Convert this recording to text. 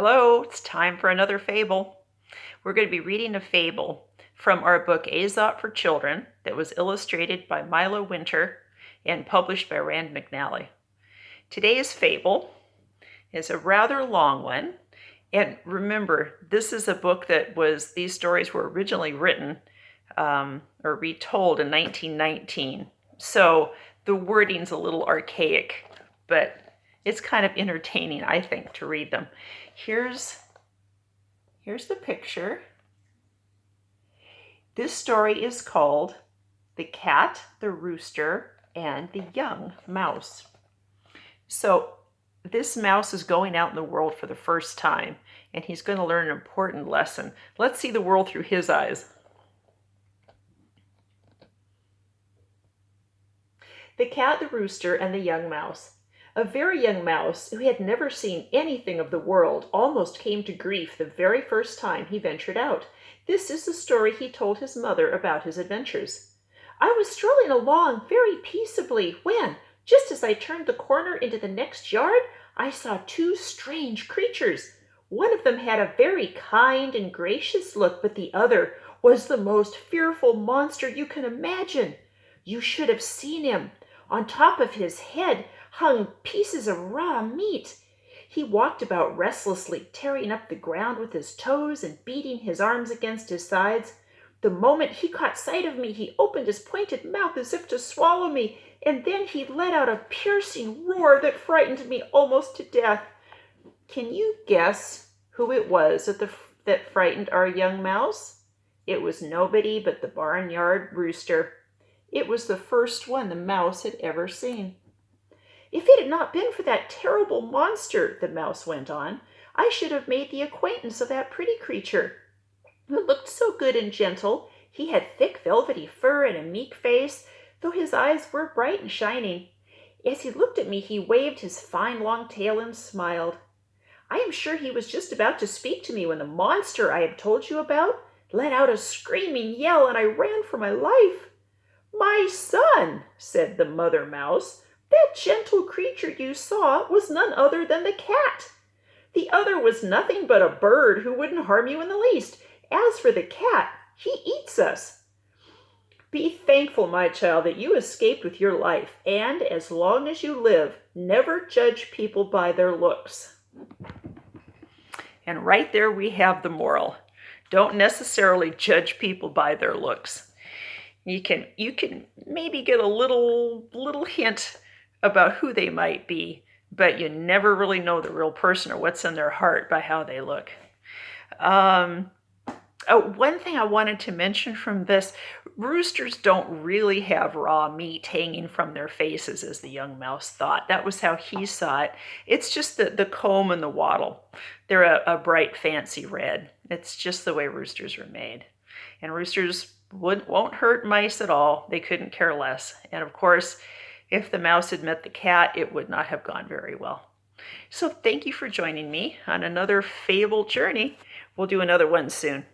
Hello, it's time for another fable. We're going to be reading a fable from our book Aesop for Children that was illustrated by Milo Winter and published by Rand McNally. Today's fable is a rather long one. And remember, this is a book these stories were originally written or retold in 1919. So the wording's a little archaic, but it's kind of entertaining, I think, to read them. Here's the picture. This story is called The Cat, the Rooster, and the Young Mouse. So this mouse is going out in the world for the first time, and he's going to learn an important lesson. Let's see the world through his eyes. The Cat, the Rooster, and the Young Mouse. A very young mouse, who had never seen anything of the world, almost came to grief the very first time he ventured out. This is the story he told his mother about his adventures. I was strolling along very peaceably when, just as I turned the corner into the next yard, I saw two strange creatures. One of them had a very kind and gracious look, but the other was the most fearful monster you can imagine. You should have seen him. On top of his head hung pieces of raw meat. He walked about restlessly, tearing up the ground with his toes and beating his arms against his sides. The moment he caught sight of me, he opened his pointed mouth as if to swallow me, and then he let out a piercing roar that frightened me almost to death. Can you guess who it was that frightened our young mouse? It was nobody but the barnyard rooster. It was the first one the mouse had ever seen. If it had not been for that terrible monster, the mouse went on, I should have made the acquaintance of that pretty creature, who looked so good and gentle. He had thick velvety fur and a meek face, though his eyes were bright and shining. As he looked at me, he waved his fine long tail and smiled. I am sure he was just about to speak to me when the monster I have told you about let out a screaming yell, and I ran for my life. My son, said the mother mouse, that gentle creature you saw was none other than the cat. The other was nothing but a bird who wouldn't harm you in the least. As for the cat, he eats us. Be thankful, my child, that you escaped with your life, and as long as you live, never judge people by their looks. And right there we have the moral. Don't necessarily judge people by their looks. You can maybe get a little hint about who they might be, but you never really know the real person or what's in their heart by how they look. One thing I wanted to mention from this, roosters don't really have raw meat hanging from their faces as the young mouse thought. That was how he saw it. It's just the comb and the wattle. They're a bright, fancy red. It's just the way roosters are made. And roosters won't hurt mice at all. They couldn't care less. And of course, if the mouse had met the cat, it would not have gone very well. So thank you for joining me on another fable journey. We'll do another one soon.